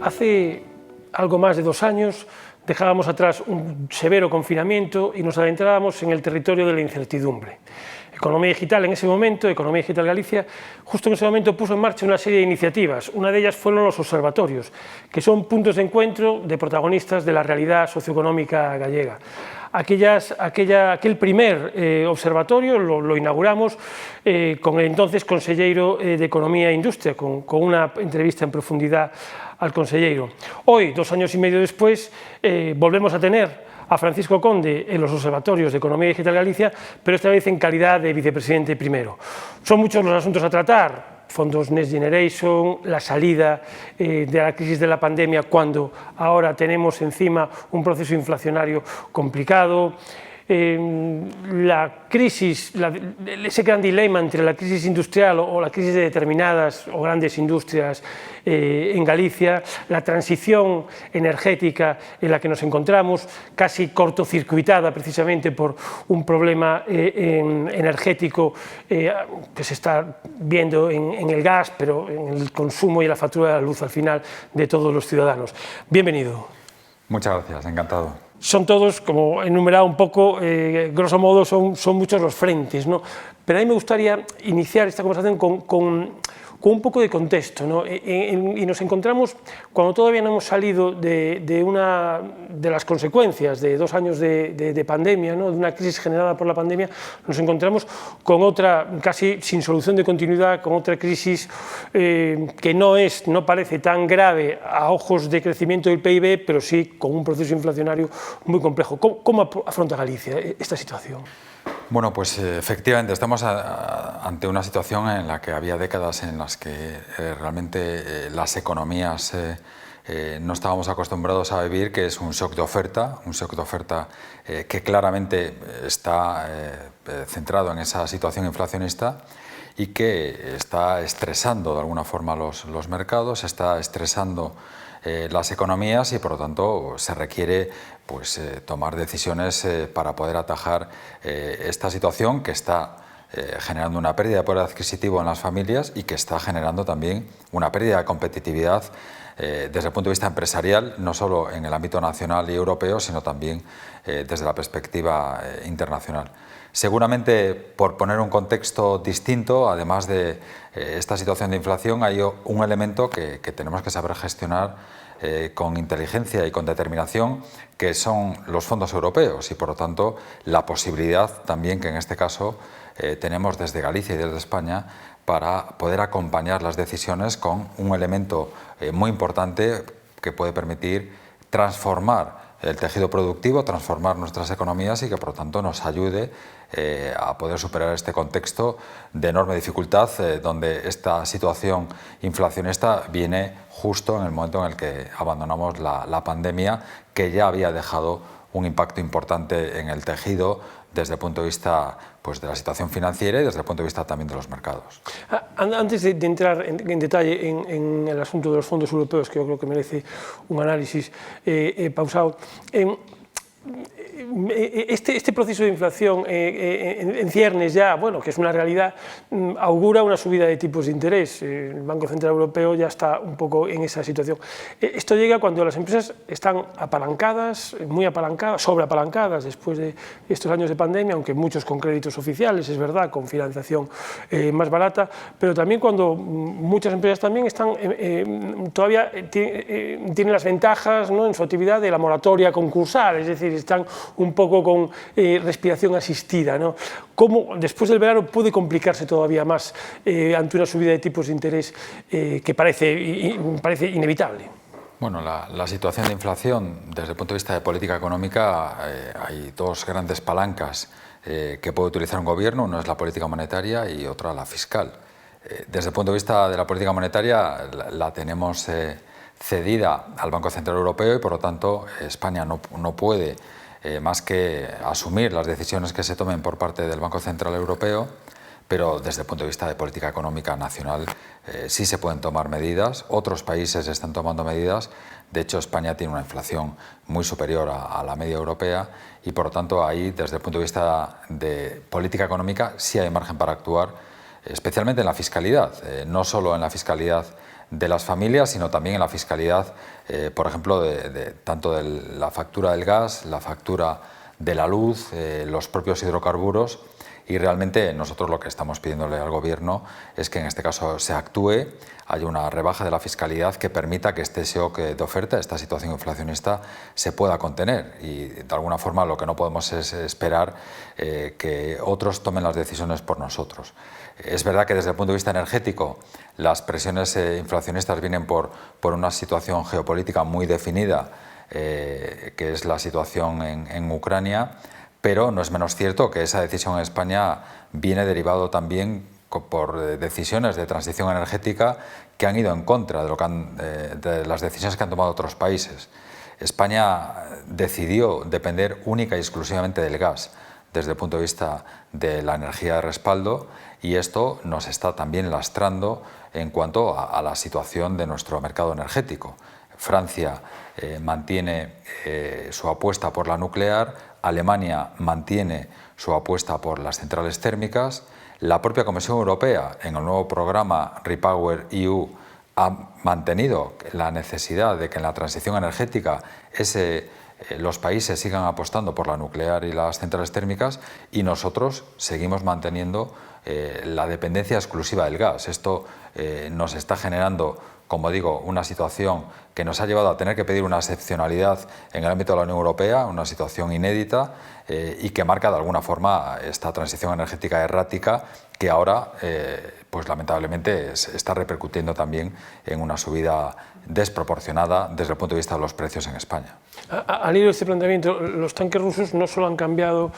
Hace algo más de 2 años dejábamos atrás un severo confinamiento y nos adentrábamos en el territorio de la incertidumbre. Economía Digital en ese momento, Economía Digital Galicia, justo en ese momento puso en marcha una serie de iniciativas. Una de ellas fueron los observatorios, que son puntos de encuentro de protagonistas de la realidad socioeconómica gallega. Aquel primer observatorio lo inauguramos con el entonces conselleiro de Economía e Industria, con una entrevista en profundidad al conselleiro. Hoy, 2 años y medio después, volvemos a tener a Francisco Conde en los observatorios de Economía Digital Galicia, pero esta vez en calidad de vicepresidente primero. Son muchos los asuntos a tratar: fondos Next Generation, la salida de la crisis de la pandemia cuando ahora tenemos encima un proceso inflacionario complicado, la crisis, ese gran dilema entre la crisis industrial o la crisis de determinadas o grandes industrias en Galicia, la transición energética en la que nos encontramos, casi cortocircuitada precisamente por un problema energético que se está viendo en el gas, pero en el consumo y la factura de la luz al final de todos los ciudadanos. Bienvenido. Muchas gracias, encantado. Son todos, como he enumerado un poco, grosso modo son muchos los frentes, ¿no? Pero a mí me gustaría iniciar esta conversación con un poco de contexto, ¿no? Y nos encontramos cuando todavía no hemos salido de las consecuencias de 2 años de pandemia, ¿no? De una crisis generada por la pandemia, nos encontramos con otra, casi sin solución de continuidad, con otra crisis que no parece tan grave a ojos de crecimiento del PIB, pero sí con un proceso inflacionario muy complejo. ¿Cómo afronta Galicia esta situación? Bueno, pues efectivamente estamos ante una situación en la que había décadas en las que realmente las economías no estábamos acostumbrados a vivir, que es un shock de oferta que claramente está centrado en esa situación inflacionista y que está estresando de alguna forma los mercados, está estresando las economías y por lo tanto se requiere tomar decisiones para poder atajar esta situación que está generando una pérdida de poder adquisitivo en las familias y que está generando también una pérdida de competitividad desde el punto de vista empresarial, no solo en el ámbito nacional y europeo, sino también desde la perspectiva internacional. Seguramente, por poner un contexto distinto, además de esta situación de inflación, hay un elemento que tenemos que saber gestionar con inteligencia y con determinación, que son los fondos europeos y, por lo tanto, la posibilidad también que en este caso tenemos desde Galicia y desde España para poder acompañar las decisiones con un elemento muy importante que puede permitir transformar el tejido productivo, transformar nuestras economías y que por lo tanto nos ayude a poder superar este contexto de enorme dificultad donde esta situación inflacionista viene justo en el momento en el que abandonamos la pandemia, que ya había dejado un impacto importante en el tejido desde el punto de vista de la situación financiera y desde el punto de vista también de los mercados. Antes de entrar en detalle en el asunto de los fondos europeos, que yo creo que merece un análisis pausado, este proceso de inflación en ciernes ya, bueno, que es una realidad, augura una subida de tipos de interés. El Banco Central Europeo ya está un poco en esa situación. Esto llega cuando las empresas están apalancadas, muy apalancadas, sobreapalancadas después de estos años de pandemia, aunque muchos con créditos oficiales, es verdad, con financiación más barata, pero también cuando muchas empresas también están todavía tienen las ventajas, ¿no?, en su actividad de la moratoria concursal, es decir, están un poco con respiración asistida, ¿no? ¿Cómo después del verano puede complicarse todavía más ante una subida de tipos de interés que parece inevitable? Bueno, la situación de inflación desde el punto de vista de política económica hay 2 grandes palancas que puede utilizar un gobierno, una es la política monetaria y otra la fiscal. Desde el punto de vista de la política monetaria la tenemos cedida al Banco Central Europeo y por lo tanto España no puede más que asumir las decisiones que se tomen por parte del Banco Central Europeo, pero desde el punto de vista de política económica nacional sí se pueden tomar medidas, otros países están tomando medidas, de hecho España tiene una inflación muy superior a la media europea y por lo tanto ahí desde el punto de vista de política económica sí hay margen para actuar, especialmente en la fiscalidad, no solo en la fiscalidad de las familias, sino también en la fiscalidad, por ejemplo, tanto de la factura del gas, la factura de la luz, los propios hidrocarburos. Y realmente nosotros lo que estamos pidiéndole al Gobierno es que en este caso se actúe, haya una rebaja de la fiscalidad que permita que este shock de oferta, esta situación inflacionista, se pueda contener. Y de alguna forma lo que no podemos es esperar que otros tomen las decisiones por nosotros. Es verdad que desde el punto de vista energético las presiones inflacionistas vienen por una situación geopolítica muy definida, que es la situación en Ucrania, pero no es menos cierto que esa decisión en España viene derivado también por decisiones de transición energética que han ido en contra de las decisiones que han tomado otros países. España decidió depender única y exclusivamente del gas desde el punto de vista de la energía de respaldo, y esto nos está también lastrando en cuanto a la situación de nuestro mercado energético. Francia mantiene su apuesta por la nuclear, Alemania mantiene su apuesta por las centrales térmicas, la propia Comisión Europea en el nuevo programa REPowerEU ha mantenido la necesidad de que en la transición energética los países sigan apostando por la nuclear y las centrales térmicas, y nosotros seguimos manteniendo la dependencia exclusiva del gas. Esto nos está generando, como digo, una situación que nos ha llevado a tener que pedir una excepcionalidad en el ámbito de la Unión Europea, una situación inédita y que marca de alguna forma esta transición energética errática que ahora, pues lamentablemente, está repercutiendo también en una subida desproporcionada desde el punto de vista de los precios en España. Al hilo de este planteamiento, los tanques rusos no solo han cambiado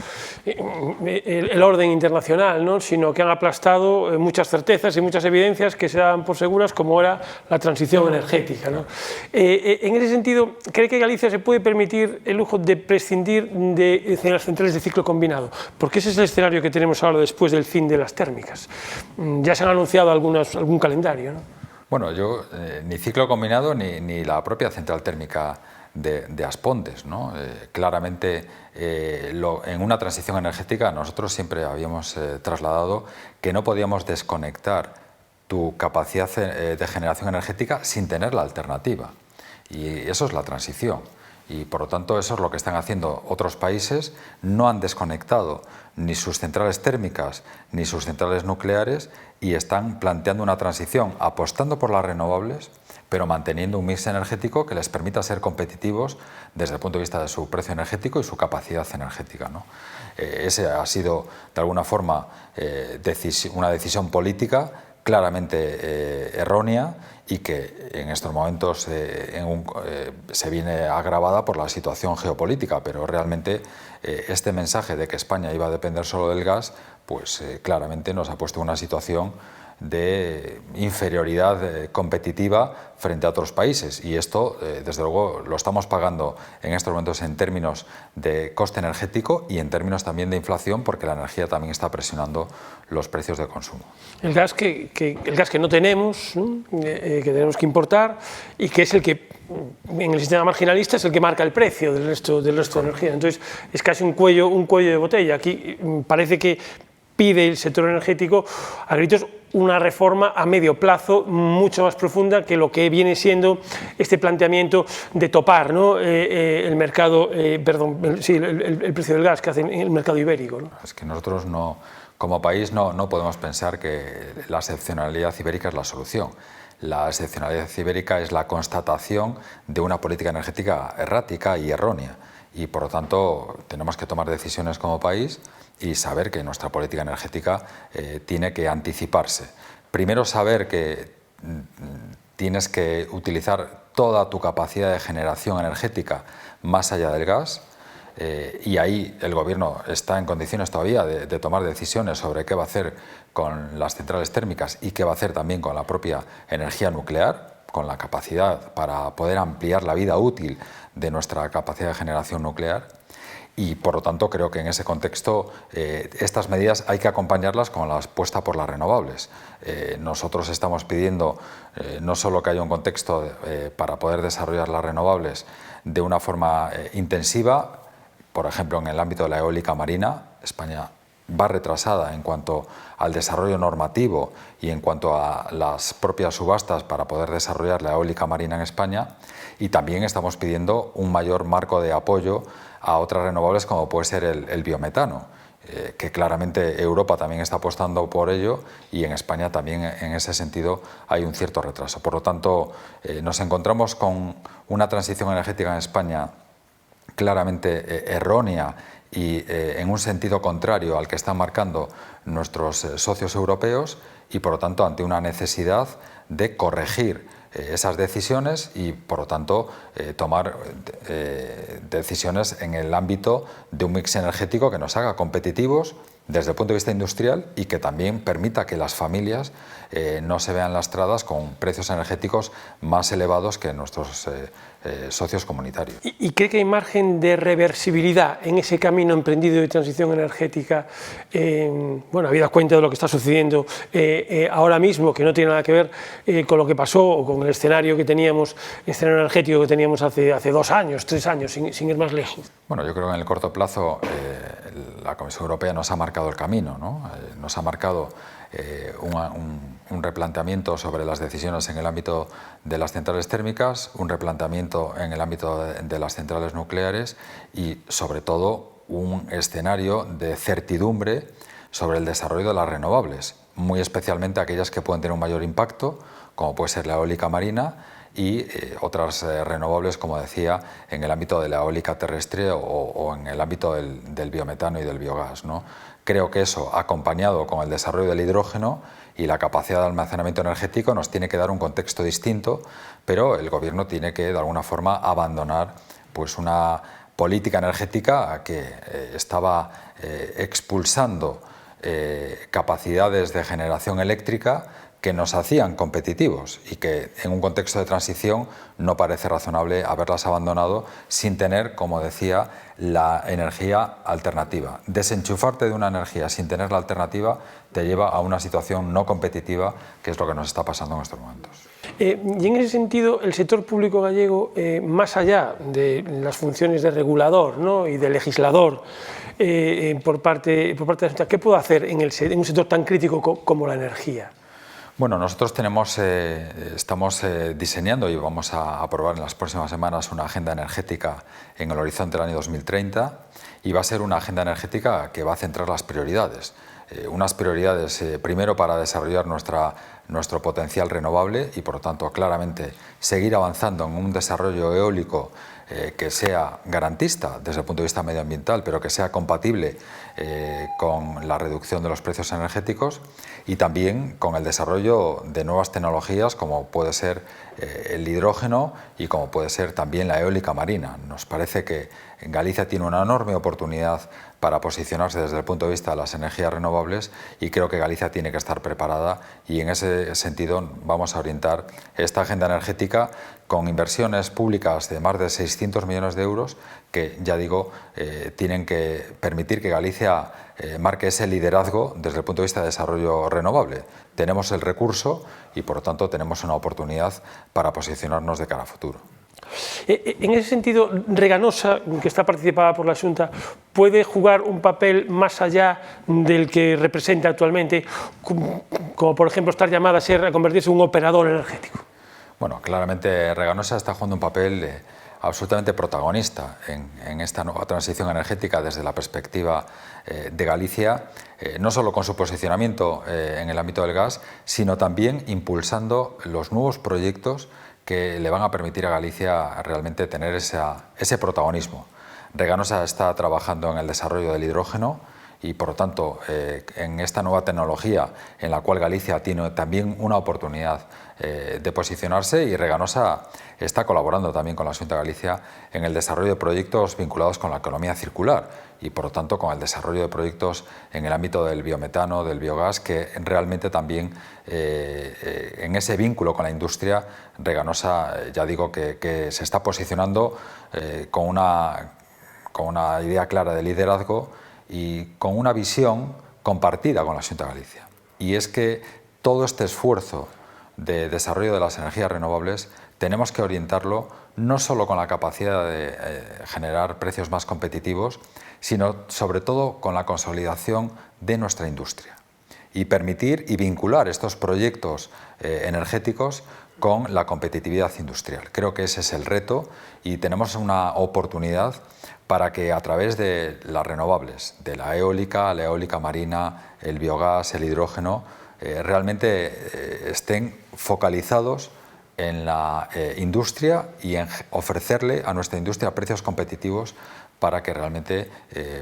el orden internacional, ¿no?, sino que han aplastado muchas certezas y muchas evidencias que se daban por seguras, como era la transición energética, ¿no? En ese sentido, ¿cree que Galicia se puede permitir el lujo de prescindir de las centrales de ciclo combinado? Porque ese es el escenario que tenemos ahora después del fin de las térmicas. Ya se han anunciado algún calendario, ¿no? Bueno, yo ni ciclo combinado ni la propia central térmica de Aspontes, ¿no? Claramente en una transición energética nosotros siempre habíamos trasladado que no podíamos desconectar tu capacidad de generación energética sin tener la alternativa, y eso es la transición. Y por lo tanto eso es lo que están haciendo otros países. No han desconectado ni sus centrales térmicas ni sus centrales nucleares y están planteando una transición apostando por las renovables, pero manteniendo un mix energético que les permita ser competitivos desde el punto de vista de su precio energético y su capacidad energética, ¿no? Ese ha sido de alguna forma una decisión política claramente errónea y que en estos momentos se viene agravada por la situación geopolítica, pero realmente este mensaje de que España iba a depender solo del gas, pues claramente nos ha puesto en una situación de inferioridad competitiva frente a otros países, y esto desde luego lo estamos pagando en estos momentos en términos de coste energético y en términos también de inflación, porque la energía también está presionando los precios de consumo. El gas que no tenemos, ¿no?, que tenemos que importar, y que es el que en el sistema marginalista es el que marca el precio del resto de energía. Entonces es casi un cuello de botella. Aquí parece que pide el sector energético a gritos una reforma a medio plazo mucho más profunda que lo que viene siendo este planteamiento de topar, ¿no?, el mercado, el precio del gas que hace en el mercado ibérico, ¿no? Es que nosotros como país no podemos pensar que la excepcionalidad ibérica es la solución. La excepcionalidad ibérica es la constatación de una política energética errática y errónea, y por lo tanto tenemos que tomar decisiones como país y saber que nuestra política energética tiene que anticiparse. Primero, saber que tienes que utilizar toda tu capacidad de generación energética más allá del gas, y ahí el Gobierno está en condiciones todavía de tomar decisiones sobre qué va a hacer con las centrales térmicas y qué va a hacer también con la propia energía nuclear, con la capacidad para poder ampliar la vida útil de nuestra capacidad de generación nuclear. Y por lo tanto creo que en ese contexto estas medidas hay que acompañarlas con la apuesta por las renovables. Nosotros estamos pidiendo no solo que haya un contexto para poder desarrollar las renovables de una forma intensiva, por ejemplo en el ámbito de la eólica marina. España va retrasada en cuanto al desarrollo normativo y en cuanto a las propias subastas para poder desarrollar la eólica marina en España, y también estamos pidiendo un mayor marco de apoyo a otras renovables como puede ser el biometano, que claramente Europa también está apostando por ello y en España también en ese sentido hay un cierto retraso. Por lo tanto, nos encontramos con una transición energética en España claramente errónea y en un sentido contrario al que están marcando nuestros socios europeos y por lo tanto ante una necesidad de corregir esas decisiones y por lo tanto tomar decisiones en el ámbito de un mix energético que nos haga competitivos desde el punto de vista industrial y que también permita que las familias no se vean lastradas con precios energéticos más elevados que nuestros socios comunitarios. ¿Y cree que hay margen de reversibilidad en ese camino emprendido de transición energética? Bueno, habida cuenta de lo que está sucediendo ahora mismo, que no tiene nada que ver con lo que pasó o con el escenario que teníamos, el escenario energético que teníamos hace 2 años, 3 años, sin ir más lejos. Bueno, yo creo que en el corto plazo la Comisión Europea nos ha marcado el camino, ¿no? Nos ha marcado un replanteamiento sobre las decisiones en el ámbito de las centrales térmicas, un replanteamiento en el ámbito de las centrales nucleares y, sobre todo, un escenario de certidumbre sobre el desarrollo de las renovables, muy especialmente aquellas que pueden tener un mayor impacto, como puede ser la eólica marina y otras renovables, como decía, en el ámbito de la eólica terrestre o en el ámbito del biometano y del biogás, ¿no? Creo que eso, acompañado con el desarrollo del hidrógeno y la capacidad de almacenamiento energético, nos tiene que dar un contexto distinto, pero el Gobierno tiene que, de alguna forma, abandonar pues, una política energética que estaba expulsando capacidades de generación eléctrica que nos hacían competitivos y que en un contexto de transición no parece razonable haberlas abandonado sin tener, como decía, la energía alternativa. Desenchufarte de una energía sin tener la alternativa te lleva a una situación no competitiva, que es lo que nos está pasando en estos momentos. Y en ese sentido, el sector público gallego, más allá de las funciones de regulador, ¿no?, y de legislador por parte de la Junta, ¿qué puede hacer en un sector tan crítico como la energía? Bueno, nosotros estamos diseñando y vamos a aprobar en las próximas semanas una agenda energética en el horizonte del año 2030 y va a ser una agenda energética que va a centrar las prioridades. Unas prioridades primero para desarrollar nuestro potencial renovable y por lo tanto claramente seguir avanzando en un desarrollo eólico que sea garantista desde el punto de vista medioambiental, pero que sea compatible con la reducción de los precios energéticos y también con el desarrollo de nuevas tecnologías como puede ser el hidrógeno y como puede ser también la eólica marina. Nos parece que en Galicia tiene una enorme oportunidad para posicionarse desde el punto de vista de las energías renovables y creo que Galicia tiene que estar preparada y en ese sentido vamos a orientar esta agenda energética con inversiones públicas de más de 600 millones de euros que, ya digo, tienen que permitir que Galicia marque ese liderazgo desde el punto de vista de desarrollo renovable. Tenemos el recurso y, por lo tanto, tenemos una oportunidad para posicionarnos de cara a futuro. En ese sentido, Reganosa, que está participada por la Xunta, puede jugar un papel más allá del que representa actualmente, como por ejemplo estar llamada a convertirse en un operador energético. Bueno, claramente Reganosa está jugando un papel absolutamente protagonista en esta nueva transición energética desde la perspectiva de Galicia, no solo con su posicionamiento en el ámbito del gas, sino también impulsando los nuevos proyectos que le van a permitir a Galicia realmente tener ese protagonismo. Reganosa está trabajando en el desarrollo del hidrógeno y, por lo tanto, en esta nueva tecnología en la cual Galicia tiene también una oportunidad de posicionarse y Reganosa está colaborando también con la Xunta de Galicia en el desarrollo de proyectos vinculados con la economía circular y, por lo tanto, con el desarrollo de proyectos en el ámbito del biometano, del biogás, que realmente también en ese vínculo con la industria, Reganosa, ya digo, que se está posicionando con una idea clara de liderazgo y con una visión compartida con la Xunta de Galicia. Y es que todo este esfuerzo de desarrollo de las energías renovables tenemos que orientarlo no solo con la capacidad de generar precios más competitivos, sino sobre todo con la consolidación de nuestra industria y permitir y vincular estos proyectos energéticos con la competitividad industrial. Creo que ese es el reto y tenemos una oportunidad para que a través de las renovables, de la eólica marina, el biogás, el hidrógeno, realmente estén focalizados en la industria y en ofrecerle a nuestra industria precios competitivos para que realmente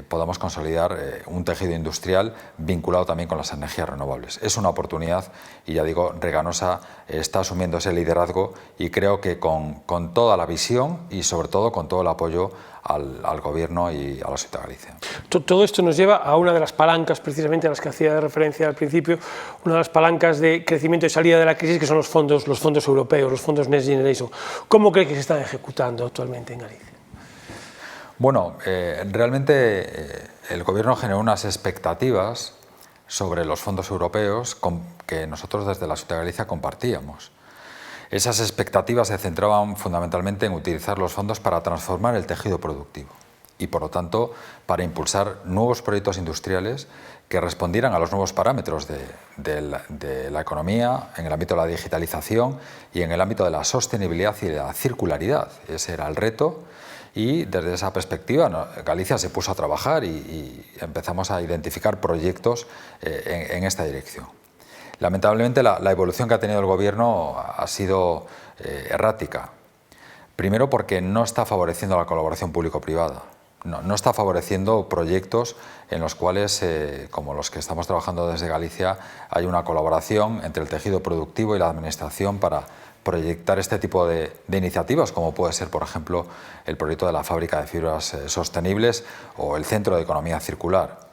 podamos consolidar un tejido industrial vinculado también con las energías renovables. Es una oportunidad y ya digo, Reganosa está asumiendo ese liderazgo y creo que con toda la visión y sobre todo con todo el apoyo al Gobierno y a la Xunta de Galicia. Todo esto nos lleva a una de las palancas precisamente a las que hacía referencia al principio, una de las palancas de crecimiento y salida de la crisis, que son los fondos europeos, los fondos Next Generation. ¿Cómo cree que se están ejecutando actualmente en Galicia? Bueno, realmente el Gobierno generó unas expectativas sobre los fondos europeos que nosotros desde la Xunta de Galicia compartíamos. Esas expectativas se centraban fundamentalmente en utilizar los fondos para transformar el tejido productivo y, por lo tanto, para impulsar nuevos proyectos industriales que respondieran a los nuevos parámetros de la economía, en el ámbito de la digitalización y en el ámbito de la sostenibilidad y de la circularidad. Ese era el reto. Y desde esa perspectiva Galicia se puso a trabajar y empezamos a identificar proyectos en esta dirección. Lamentablemente la evolución que ha tenido el Gobierno ha sido errática. Primero porque no está favoreciendo la colaboración público-privada. No está favoreciendo proyectos en los cuales, como los que estamos trabajando desde Galicia, hay una colaboración entre el tejido productivo y la administración para proyectar este tipo de iniciativas, como puede ser, por ejemplo, el proyecto de la fábrica de fibras sostenibles o el Centro de Economía Circular.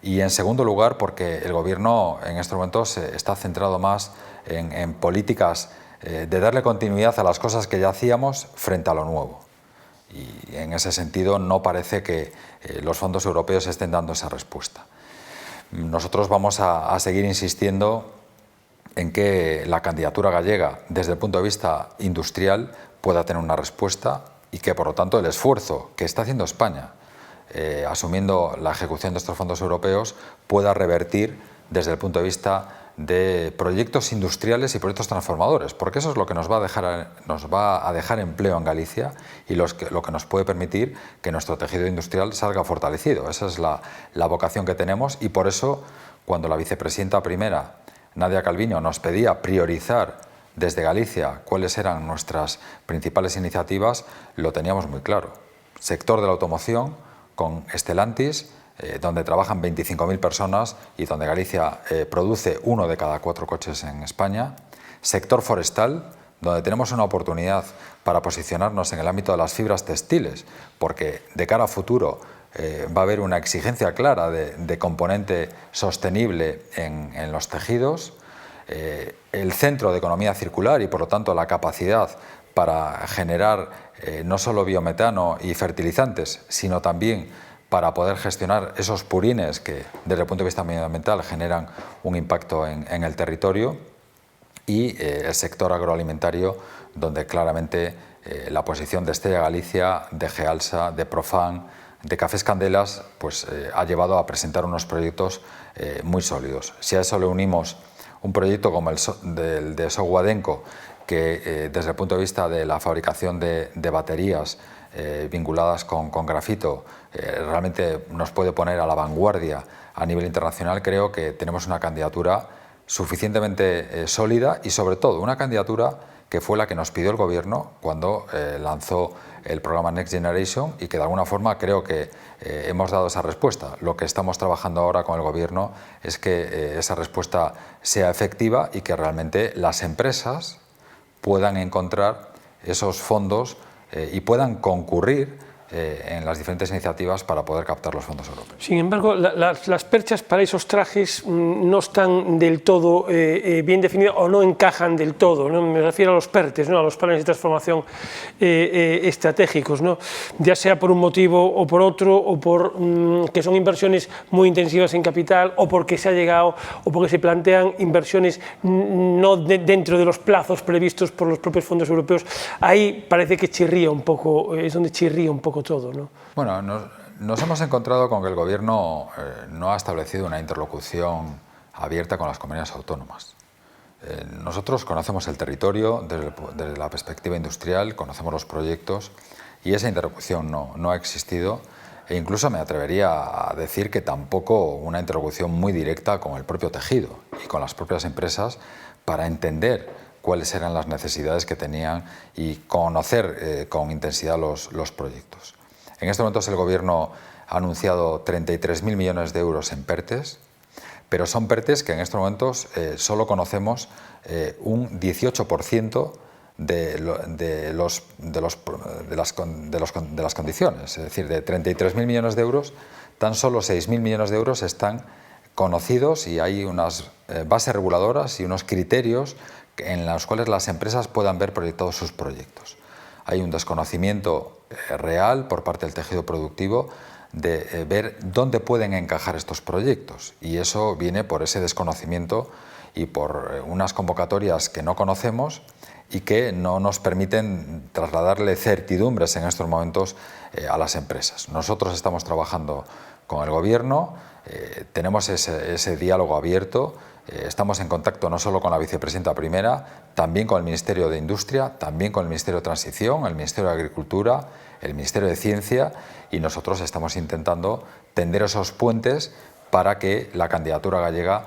Y en segundo lugar, porque el Gobierno en estos momentos está centrado más en políticas de darle continuidad a las cosas que ya hacíamos frente a lo nuevo. Y en ese sentido no parece que los fondos europeos estén dando esa respuesta. Nosotros vamos a seguir insistiendo en que la candidatura gallega, desde el punto de vista industrial, pueda tener una respuesta y que, por lo tanto, el esfuerzo que está haciendo España, asumiendo la ejecución de estos fondos europeos, pueda revertir desde el punto de vista de proyectos industriales y proyectos transformadores, porque eso es lo que nos va a dejar empleo en Galicia y lo que nos puede permitir que nuestro tejido industrial salga fortalecido. Esa es la vocación que tenemos y por eso, cuando la vicepresidenta primera, Nadia Calviño, nos pedía priorizar desde Galicia cuáles eran nuestras principales iniciativas, lo teníamos muy claro. Sector de la automoción con Stellantis, donde trabajan 25.000 personas y donde Galicia produce 1 de cada 4 coches en España. Sector forestal, donde tenemos una oportunidad para posicionarnos en el ámbito de las fibras textiles, porque de cara a futuro va a haber una exigencia clara de componente sostenible en los tejidos, el Centro de Economía Circular y, por lo tanto, la capacidad para generar no solo biometano y fertilizantes, sino también para poder gestionar esos purines que, desde el punto de vista medioambiental, generan un impacto en el territorio, y el sector agroalimentario, donde claramente la posición de Estella Galicia, de Gealsa, de Profan, de Cafés Candelas, pues ha llevado a presentar unos proyectos muy sólidos. Si a eso le unimos un proyecto como el de Soguadenco, que desde el punto de vista de la fabricación de baterías vinculadas con grafito, realmente nos puede poner a la vanguardia a nivel internacional, creo que tenemos una candidatura suficientemente sólida y, sobre todo, una candidatura que fue la que nos pidió el Gobierno cuando lanzó el programa Next Generation y que de alguna forma creo que hemos dado esa respuesta. Lo que estamos trabajando ahora con el Gobierno es que esa respuesta sea efectiva y que realmente las empresas puedan encontrar esos fondos y puedan concurrir en las diferentes iniciativas para poder captar los fondos europeos. Sin embargo, las perchas para esos trajes no están del todo bien definidas o no encajan del todo, ¿no? Me refiero a los PERTES, ¿no? A los planes de transformación estratégicos, ¿no? Ya sea por un motivo o por otro, o por que son inversiones muy intensivas en capital, o porque se ha llegado, o porque se plantean inversiones no dentro de los plazos previstos por los propios fondos europeos. Ahí parece que chirría un poco, es donde chirría un poco todo, ¿no? Bueno, nos hemos encontrado con que el Gobierno no ha establecido una interlocución abierta con las comunidades autónomas. Nosotros conocemos el territorio desde la perspectiva industrial, conocemos los proyectos y esa interlocución no ha existido, e incluso me atrevería a decir que tampoco una interlocución muy directa con el propio tejido y con las propias empresas para entender cuáles eran las necesidades que tenían y conocer con intensidad los proyectos. En estos momentos el Gobierno ha anunciado 33.000 millones de euros en PERTES, pero son PERTES que en estos momentos solo conocemos un 18% de las condiciones. Es decir, de 33.000 millones de euros, tan solo 6.000 millones de euros están conocidos y hay unas bases reguladoras y unos criterios en los cuales las empresas puedan ver proyectados sus proyectos. Hay un desconocimiento real por parte del tejido productivo de ver dónde pueden encajar estos proyectos, y eso viene por ese desconocimiento y por unas convocatorias que no conocemos y que no nos permiten trasladarle certidumbres en estos momentos a las empresas. Nosotros estamos trabajando con el Gobierno, tenemos ese diálogo abierto. Estamos en contacto no solo con la vicepresidenta primera, también con el Ministerio de Industria, también con el Ministerio de Transición, el Ministerio de Agricultura, el Ministerio de Ciencia, y nosotros estamos intentando tender esos puentes para que la candidatura gallega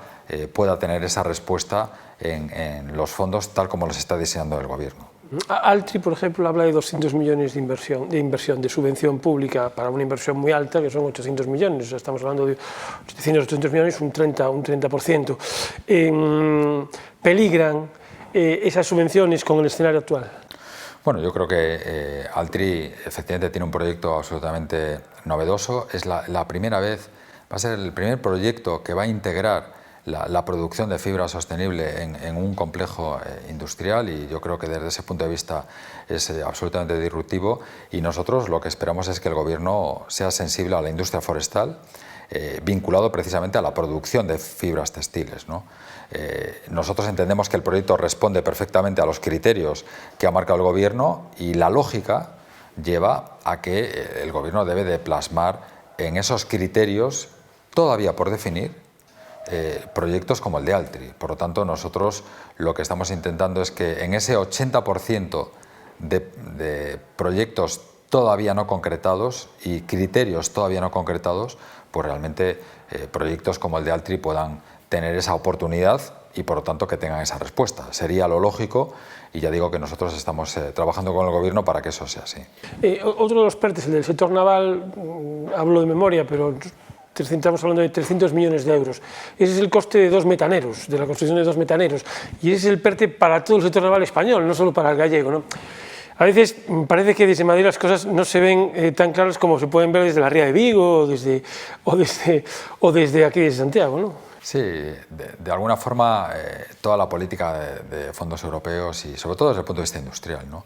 pueda tener esa respuesta en los fondos tal como los está diseñando el Gobierno. Altri, por ejemplo, habla de 200 millones de inversión, de subvención pública para una inversión muy alta, que son 800 millones, o sea, estamos hablando de 800 millones, un 30%. ¿Peligran esas subvenciones con el escenario actual? Bueno, yo creo que Altri efectivamente tiene un proyecto absolutamente novedoso. Es la primera vez, va a ser el primer proyecto que va a integrar la producción de fibra sostenible en un complejo industrial, y yo creo que desde ese punto de vista es absolutamente disruptivo, y nosotros lo que esperamos es que el Gobierno sea sensible a la industria forestal, vinculado precisamente a la producción de fibras textiles, ¿no? Nosotros entendemos que el proyecto responde perfectamente a los criterios que ha marcado el Gobierno, y la lógica lleva a que el Gobierno debe de plasmar en esos criterios, todavía por definir, proyectos como el de Altri. Por lo tanto, nosotros lo que estamos intentando es que en ese 80% de proyectos todavía no concretados y criterios todavía no concretados, pues realmente proyectos como el de Altri puedan tener esa oportunidad y por lo tanto que tengan esa respuesta. Sería lo lógico, y ya digo que nosotros estamos trabajando con el Gobierno para que eso sea así. Otro de los PERTES, el del sector naval, hablo de memoria, pero estamos hablando de 300 millones de euros. Ese es el coste de 2 metaneros, de la construcción de 2 metaneros, y ese es el PERTE para todo el sector naval español, no solo para el gallego, ¿no? A veces parece que desde Madrid las cosas no se ven tan claras como se pueden ver desde la Ría de Vigo o desde aquí de Santiago, ¿no? Sí, de alguna forma toda la política de fondos europeos, y sobre todo desde el punto de vista industrial, ¿no?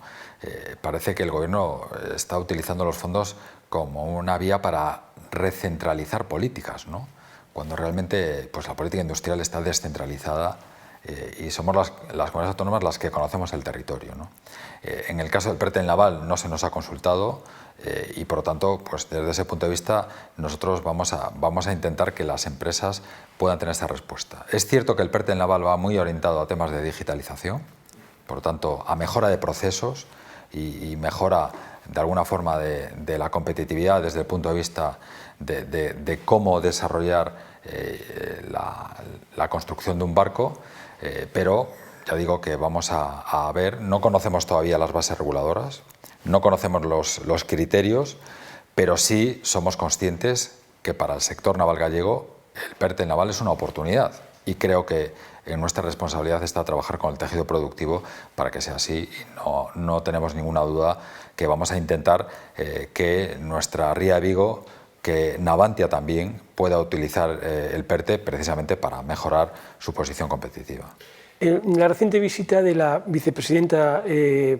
Parece que el Gobierno está utilizando los fondos como una vía para recentralizar políticas, ¿no? Cuando realmente pues, la política industrial está descentralizada y somos las comunidades autónomas las que conocemos el territorio, ¿no? En el caso del PERTE naval no se nos ha consultado y por lo tanto, pues desde ese punto de vista nosotros vamos a intentar que las empresas puedan tener esa respuesta. Es cierto que el PERTE naval va muy orientado a temas de digitalización, por lo tanto a mejora de procesos y mejora de alguna forma de la competitividad desde el punto de vista de cómo desarrollar la construcción de un barco, pero ya digo que vamos a ver, no conocemos todavía las bases reguladoras, no conocemos los criterios, pero sí somos conscientes que para el sector naval gallego el PERTE naval es una oportunidad. y creo que en nuestra responsabilidad está trabajar con el tejido productivo para que sea así, y no tenemos ninguna duda que vamos a intentar que nuestra Ría de Vigo, que Navantia también pueda utilizar el PERTE precisamente para mejorar su posición competitiva. En la reciente visita de la vicepresidenta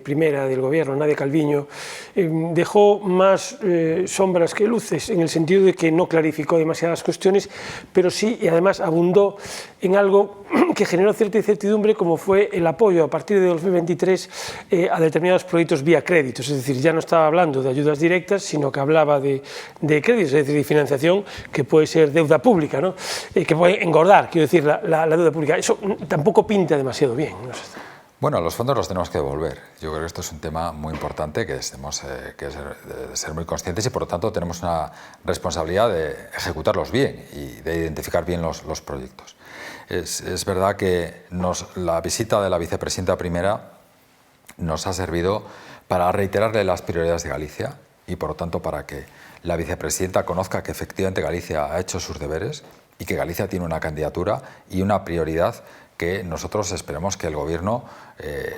primera del Gobierno, Nadia Calviño, dejó más sombras que luces, en el sentido de que no clarificó demasiadas cuestiones, pero sí, y además abundó en algo que generó cierta incertidumbre, como fue el apoyo a partir de 2023 a determinados proyectos vía créditos. Es decir, ya no estaba hablando de ayudas directas, sino que hablaba de créditos, es decir, de financiación que puede ser deuda pública, ¿no? Que puede engordar, quiero decir, la deuda pública. Eso tampoco pinta demasiado bien. No sé. Bueno, los fondos los tenemos que devolver. Yo creo que esto es un tema muy importante que tenemos que ser muy conscientes, y por lo tanto tenemos una responsabilidad de ejecutarlos bien y de identificar bien los proyectos. Es verdad que la visita de la vicepresidenta primera nos ha servido para reiterarle las prioridades de Galicia y por lo tanto para que la vicepresidenta conozca que efectivamente Galicia ha hecho sus deberes y que Galicia tiene una candidatura y una prioridad que nosotros esperemos que el Gobierno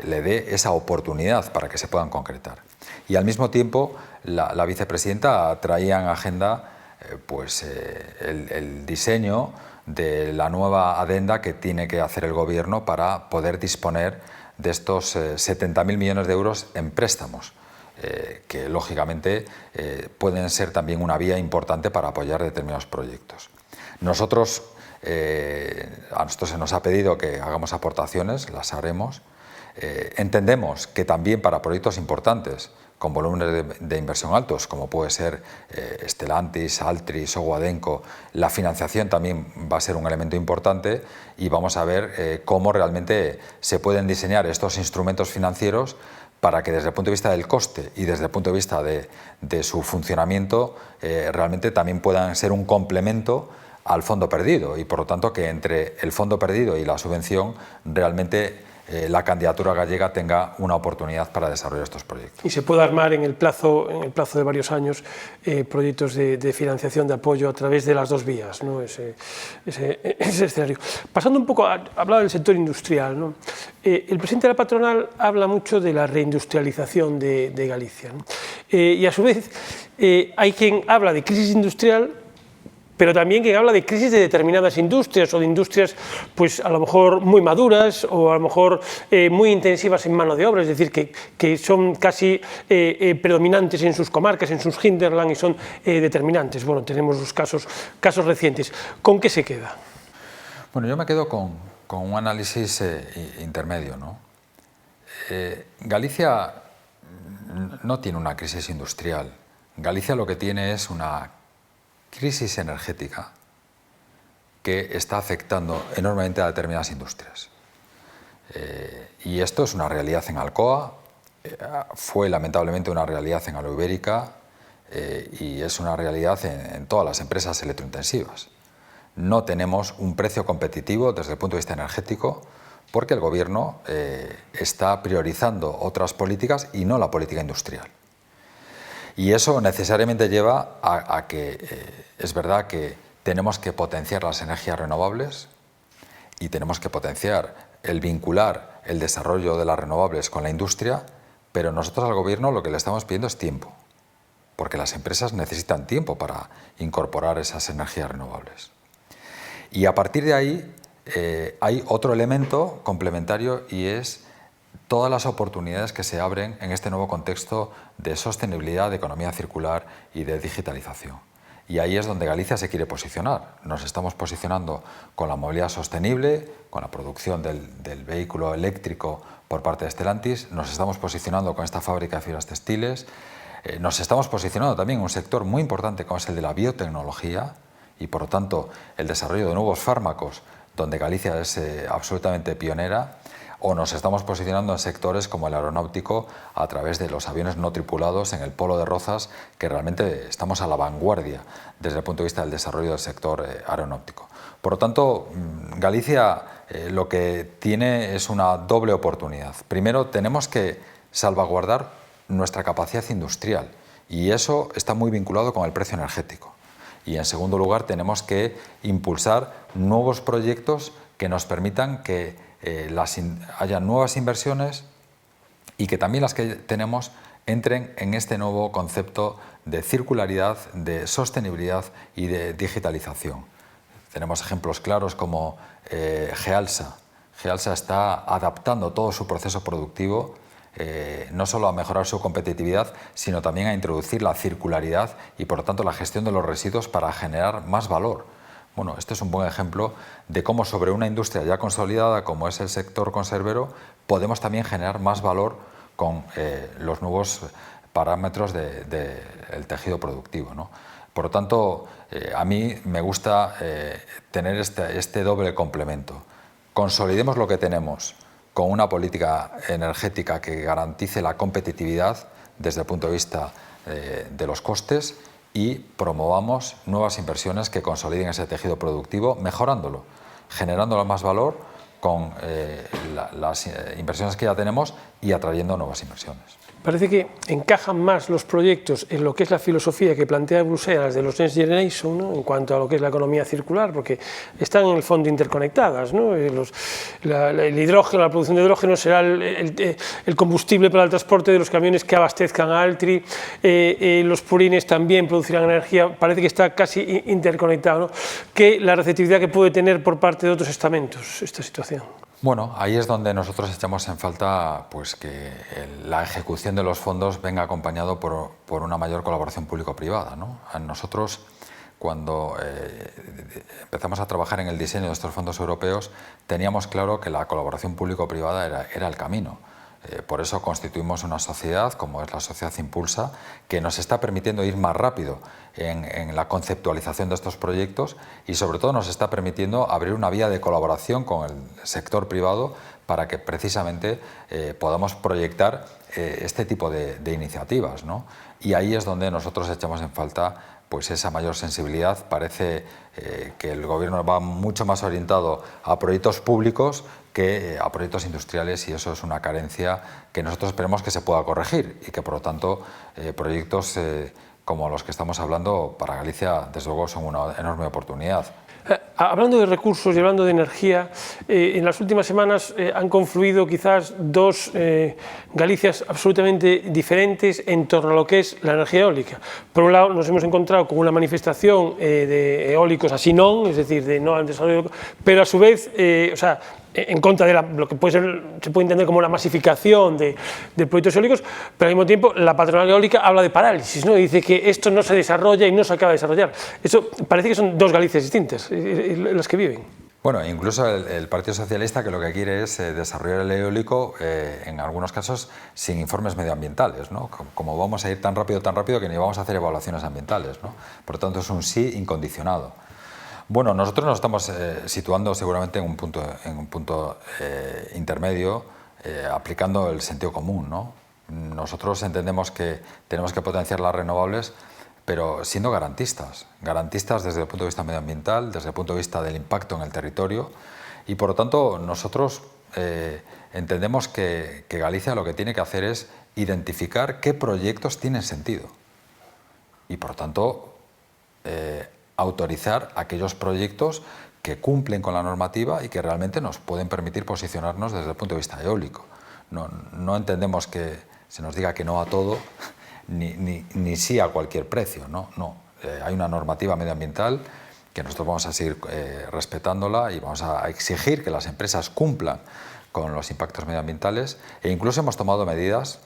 le dé esa oportunidad para que se puedan concretar. Y al mismo tiempo la vicepresidenta traía en agenda el diseño de la nueva adenda que tiene que hacer el Gobierno para poder disponer de estos 70.000 millones de euros en préstamos, que lógicamente pueden ser también una vía importante para apoyar determinados proyectos. A nosotros se nos ha pedido que hagamos aportaciones, las haremos. Entendemos que también para proyectos importantes, con volúmenes de inversión altos, como puede ser Stellantis, Altris o Guadenco, la financiación también va a ser un elemento importante, y vamos a ver cómo realmente se pueden diseñar estos instrumentos financieros para que desde el punto de vista del coste y desde el punto de vista de su funcionamiento realmente también puedan ser un complemento al fondo perdido, y por lo tanto que entre el fondo perdido y la subvención realmente la candidatura gallega tenga una oportunidad para desarrollar estos proyectos. Y se puede armar en el plazo de varios años proyectos de financiación, de apoyo a través de las dos vías, ¿no? ese escenario. Pasando un poco, hablaba del sector industrial, ¿no? El presidente de la patronal habla mucho de la reindustrialización de Galicia, ¿no? Y a su vez hay quien habla de crisis industrial, pero también quien habla de crisis de determinadas industrias, o de industrias pues a lo mejor muy maduras, o a lo mejor muy intensivas en mano de obra, es decir, que son casi predominantes en sus comarcas, en sus hinterland, y son determinantes. Bueno, tenemos los casos recientes. ¿Con qué se queda? Bueno, yo me quedo con un análisis intermedio, ¿no? Galicia no tiene una crisis industrial. Galicia lo que tiene es una crisis energética que está afectando enormemente a determinadas industrias. Y esto es una realidad en Alcoa, fue lamentablemente una realidad en Aloibérica y es una realidad en todas las empresas electrointensivas. No tenemos un precio competitivo desde el punto de vista energético porque el Gobierno está priorizando otras políticas y no la política industrial. Y eso necesariamente lleva a que es verdad que tenemos que potenciar las energías renovables y tenemos que potenciar el vincular el desarrollo de las renovables con la industria, pero nosotros al Gobierno lo que le estamos pidiendo es tiempo, porque las empresas necesitan tiempo para incorporar esas energías renovables. Y a partir de ahí hay otro elemento complementario, y es todas las oportunidades que se abren en este nuevo contexto de sostenibilidad, de economía circular y de digitalización. Y ahí es donde Galicia se quiere posicionar. Nos estamos posicionando con la movilidad sostenible, con la producción del vehículo eléctrico por parte de Stellantis, nos estamos posicionando con esta fábrica de fibras textiles, nos estamos posicionando también en un sector muy importante como es el de la biotecnología, y por lo tanto el desarrollo de nuevos fármacos, donde Galicia es absolutamente pionera, o nos estamos posicionando en sectores como el aeronáutico a través de los aviones no tripulados en el Polo de Rozas, que realmente estamos a la vanguardia desde el punto de vista del desarrollo del sector aeronáutico. Por lo tanto, Galicia lo que tiene es una doble oportunidad. Primero, tenemos que salvaguardar nuestra capacidad industrial, y eso está muy vinculado con el precio energético. Y en segundo lugar, tenemos que impulsar nuevos proyectos que nos permitan que haya nuevas inversiones y que también las que tenemos entren en este nuevo concepto de circularidad, de sostenibilidad y de digitalización. Tenemos ejemplos claros como Gealsa. Gealsa está adaptando todo su proceso productivo no solo a mejorar su competitividad, sino también a introducir la circularidad y, por lo tanto, la gestión de los residuos para generar más valor. Bueno, este es un buen ejemplo de cómo sobre una industria ya consolidada como es el sector conservero podemos también generar más valor con los nuevos parámetros del tejido productivo, ¿no? Por lo tanto, a mí me gusta tener este doble complemento. Consolidemos lo que tenemos con una política energética que garantice la competitividad desde el punto de vista de los costes y promovamos nuevas inversiones que consoliden ese tejido productivo, mejorándolo, generándolo más valor con las inversiones que ya tenemos y atrayendo nuevas inversiones. Parece que encajan más los proyectos en lo que es la filosofía que plantea Bruselas de los Next Generation, ¿no?, en cuanto a lo que es la economía circular, porque están en el fondo interconectadas, ¿no? El hidrógeno, la producción de hidrógeno será el combustible para el transporte de los camiones que abastezcan a Altri, los purines también producirán energía, parece que está casi interconectado, ¿no? ¿Qué la receptividad que puede tener por parte de otros estamentos esta situación? Bueno, ahí es donde nosotros echamos en falta pues, que la ejecución de los fondos venga acompañado por una mayor colaboración público-privada, ¿no? Nosotros, cuando empezamos a trabajar en el diseño de estos fondos europeos, teníamos claro que la colaboración público-privada era el camino. Por eso constituimos una sociedad, como es la Sociedad Impulsa, que nos está permitiendo ir más rápido en la conceptualización de estos proyectos y sobre todo nos está permitiendo abrir una vía de colaboración con el sector privado para que precisamente podamos proyectar este tipo de iniciativas, ¿no? Y ahí es donde nosotros echamos en falta pues esa mayor sensibilidad. Parece que el gobierno va mucho más orientado a proyectos públicos que a proyectos industriales, y eso es una carencia que nosotros esperemos que se pueda corregir y que por lo tanto proyectos como los que estamos hablando para Galicia desde luego son una enorme oportunidad. Hablando de recursos y hablando de energía, en las últimas semanas han confluido quizás dos Galicias absolutamente diferentes en torno a lo que es la energía eólica. Por un lado nos hemos encontrado con una manifestación de eólicos así non, es decir, de no al desarrollo, pero a su vez, o sea, en contra de lo que se puede entender como la masificación de proyectos eólicos, pero al mismo tiempo la patronal eólica habla de parálisis, ¿no? Y dice que esto no se desarrolla y no se acaba de desarrollar. Eso parece que son dos Galicias distintas, las que viven. Bueno, incluso el Partido Socialista, que lo que quiere es desarrollar el eólico, en algunos casos sin informes medioambientales, ¿no? Como vamos a ir tan rápido que ni vamos a hacer evaluaciones ambientales, ¿no? Por lo tanto es un sí incondicionado. Bueno, nosotros nos estamos situando seguramente en un punto intermedio, aplicando el sentido común, ¿no? Nosotros entendemos que tenemos que potenciar las renovables, pero siendo garantistas desde el punto de vista medioambiental, desde el punto de vista del impacto en el territorio, y por lo tanto nosotros entendemos que Galicia lo que tiene que hacer es identificar qué proyectos tienen sentido y por lo tanto autorizar aquellos proyectos que cumplen con la normativa y que realmente nos pueden permitir posicionarnos desde el punto de vista eólico. No entendemos que se nos diga que no a todo, ni sí a cualquier precio, ¿no? Hay una normativa medioambiental que nosotros vamos a seguir respetándola y vamos a exigir que las empresas cumplan con los impactos medioambientales, e incluso hemos tomado medidas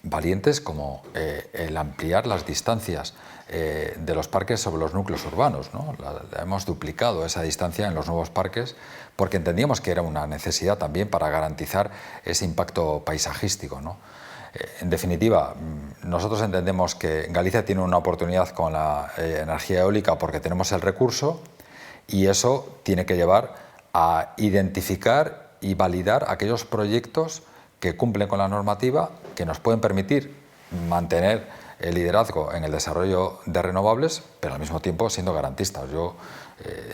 valientes como el ampliar las distancias de los parques sobre los núcleos urbanos, ¿no? Hemos duplicado esa distancia en los nuevos parques porque entendíamos que era una necesidad también para garantizar ese impacto paisajístico, ¿no? En definitiva, nosotros entendemos que Galicia tiene una oportunidad con la energía eólica porque tenemos el recurso, y eso tiene que llevar a identificar y validar aquellos proyectos que cumplen con la normativa, que nos pueden permitir mantener el liderazgo en el desarrollo de renovables, pero al mismo tiempo siendo garantistas. Yo,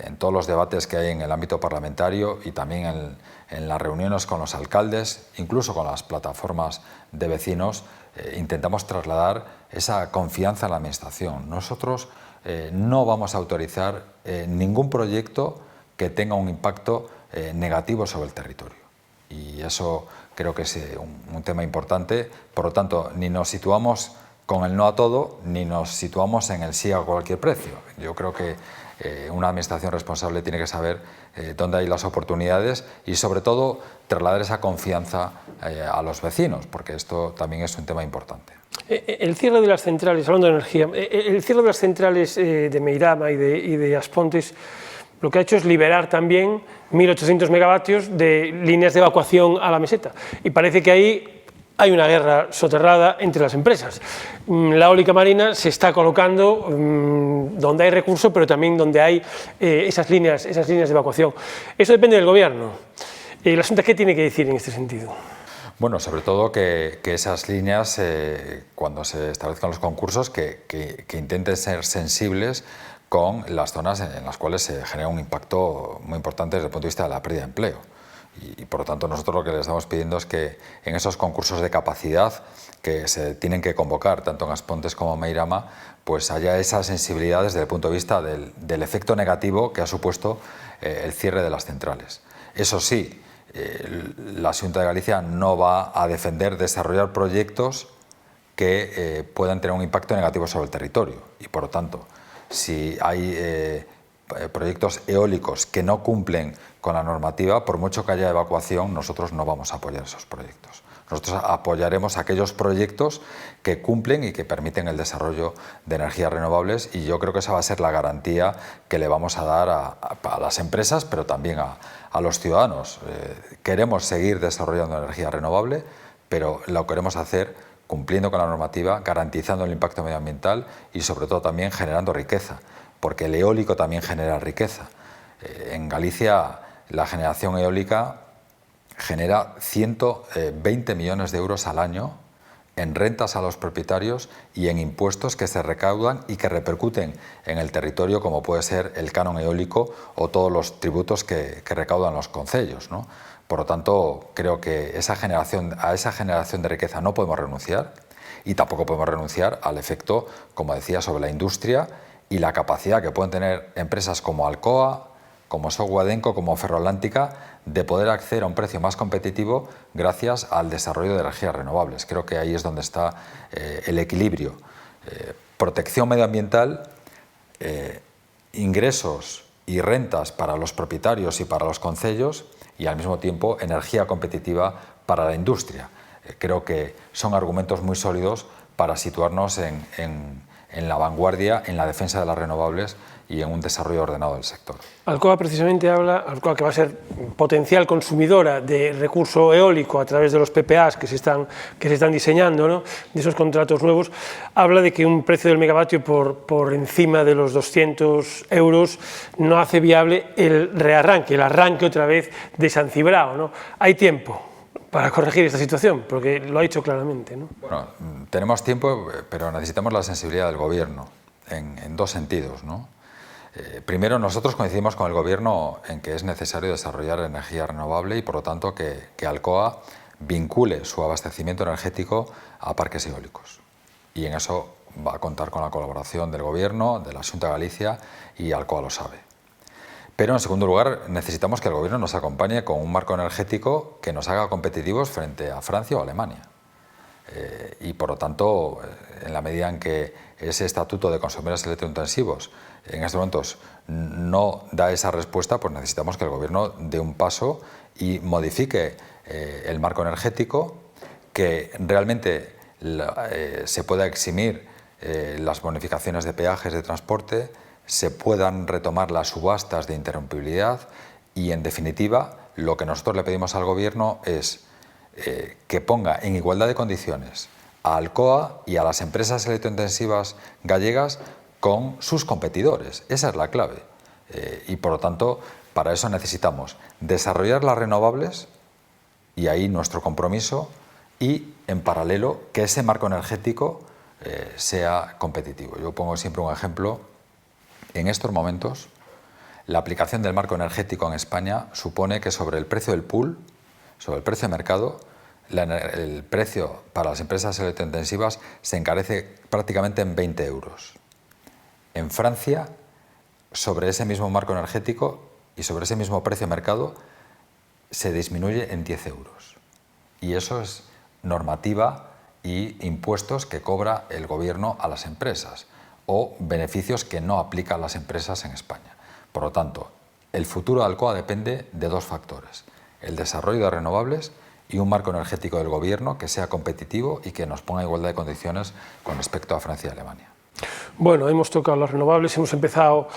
en todos los debates que hay en el ámbito parlamentario y también en las reuniones con los alcaldes, incluso con las plataformas de vecinos, intentamos trasladar esa confianza en la Administración. Nosotros no vamos a autorizar ningún proyecto que tenga un impacto negativo sobre el territorio. Y eso creo que es un tema importante. Por lo tanto, ni nos situamos con el no a todo, ni nos situamos en el sí a cualquier precio. Yo creo que una administración responsable tiene que saber dónde hay las oportunidades y, sobre todo, trasladar esa confianza a los vecinos, porque esto también es un tema importante. El cierre de las centrales, hablando de energía, el cierre de las centrales de Meirama y de Aspontes, lo que ha hecho es liberar también 1.800 megavatios de líneas de evacuación a la meseta. Y parece que ahí hay una guerra soterrada entre las empresas. La eólica marina se está colocando donde hay recursos, pero también donde hay esas líneas de evacuación. Eso depende del gobierno. ¿La Xunta qué tiene que decir en este sentido? Bueno, sobre todo que esas líneas, cuando se establezcan los concursos, que intenten ser sensibles con las zonas en las cuales se genera un impacto muy importante desde el punto de vista de la pérdida de empleo. Y por lo tanto nosotros lo que les estamos pidiendo es que en esos concursos de capacidad que se tienen que convocar tanto en Aspontes como en Meirama, pues haya esa sensibilidad desde el punto de vista del efecto negativo que ha supuesto el cierre de las centrales. Eso sí, la Xunta de Galicia no va a defender desarrollar proyectos que puedan tener un impacto negativo sobre el territorio y, por lo tanto, si hay proyectos eólicos que no cumplen con la normativa, por mucho que haya evacuación, nosotros no vamos a apoyar esos proyectos. Nosotros apoyaremos aquellos proyectos que cumplen y que permiten el desarrollo de energías renovables, y yo creo que esa va a ser la garantía que le vamos a dar a las empresas, pero también a los ciudadanos. Queremos seguir desarrollando energía renovable, pero lo queremos hacer cumpliendo con la normativa, garantizando el impacto medioambiental y, sobre todo, también generando riqueza, porque el eólico también genera riqueza. En Galicia la generación eólica genera 120 millones de euros al año en rentas a los propietarios y en impuestos que se recaudan y que repercuten en el territorio, como puede ser el canon eólico o todos los tributos que recaudan los concellos, ¿no? Por lo tanto, creo que a esa generación de riqueza no podemos renunciar, y tampoco podemos renunciar al efecto, como decía, sobre la industria y la capacidad que pueden tener empresas como Alcoa, como Sogua-Denko, como Ferroatlántica, de poder acceder a un precio más competitivo gracias al desarrollo de energías renovables. Creo que ahí es donde está el equilibrio. Protección medioambiental, ingresos y rentas para los propietarios y para los concellos, y al mismo tiempo energía competitiva para la industria. Creo que son argumentos muy sólidos para situarnos en la vanguardia, en la defensa de las renovables y en un desarrollo ordenado del sector. Alcoa precisamente habla, Alcoa, que va a ser potencial consumidora de recurso eólico a través de los PPAs que se están diseñando, ¿no?, de esos contratos nuevos, habla de que un precio del megavatio por encima de los 200 euros no hace viable el rearranque, el arranque otra vez de San Cibrao, ¿no? Hay tiempo para corregir esta situación, porque lo ha dicho claramente, ¿no? Bueno, tenemos tiempo, pero necesitamos la sensibilidad del Gobierno en dos sentidos, ¿no? Primero, nosotros coincidimos con el Gobierno en que es necesario desarrollar energía renovable y, por lo tanto, que Alcoa vincule su abastecimiento energético a parques eólicos. Y en eso va a contar con la colaboración del Gobierno, de la Xunta de Galicia, y Alcoa lo sabe. Pero, en segundo lugar, necesitamos que el Gobierno nos acompañe con un marco energético que nos haga competitivos frente a Francia o Alemania. Y, por lo tanto, en la medida en que ese estatuto de consumidores electrointensivos en estos momentos no da esa respuesta, pues necesitamos que el Gobierno dé un paso y modifique el marco energético, que realmente se pueda eximir las bonificaciones de peajes de transporte, se puedan retomar las subastas de interrumpibilidad y, en definitiva, lo que nosotros le pedimos al Gobierno es que ponga en igualdad de condiciones a Alcoa y a las empresas electrointensivas gallegas con sus competidores. Esa es la clave. Y, por lo tanto, para eso necesitamos desarrollar las renovables, y ahí nuestro compromiso, y, en paralelo, que ese marco energético sea competitivo. Yo pongo siempre un ejemplo. En estos momentos, la aplicación del marco energético en España supone que sobre el precio del pool, sobre el precio de mercado, el precio para las empresas electrointensivas se encarece prácticamente en 20 euros. En Francia, sobre ese mismo marco energético y sobre ese mismo precio de mercado, se disminuye en 10 euros. Y eso es normativa y impuestos que cobra el gobierno a las empresas o beneficios que no aplica a las empresas en España. Por lo tanto, el futuro de Alcoa depende de dos factores: el desarrollo de renovables y un marco energético del gobierno que sea competitivo y que nos ponga en igualdad de condiciones con respecto a Francia y Alemania. Bueno, hemos tocado las renovables, hemos empezado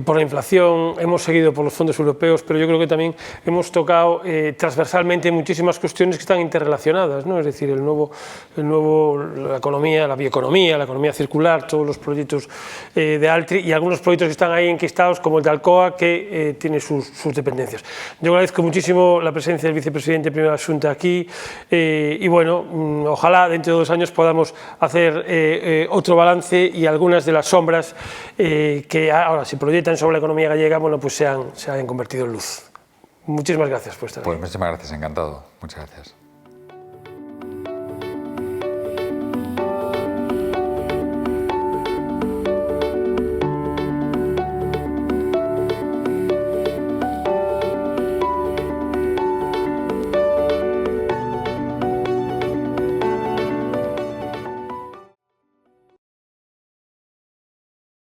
por la inflación, hemos seguido por los fondos europeos, pero yo creo que también hemos tocado transversalmente muchísimas cuestiones que están interrelacionadas, ¿no? Es decir, la economía, la bioeconomía, la economía circular, todos los proyectos de Altri y algunos proyectos que están ahí enquistados, como el de Alcoa, que tiene sus dependencias. Yo agradezco muchísimo la presencia del vicepresidente de Primera Xunta aquí y bueno, ojalá dentro de 2 años podamos hacer otro balance y algunas de las sombras que ahora se proyectan sobre la economía gallega, bueno, pues se hayan convertido en luz. Muchísimas gracias por estar aquí. Pues muchísimas gracias, encantado. Muchas gracias.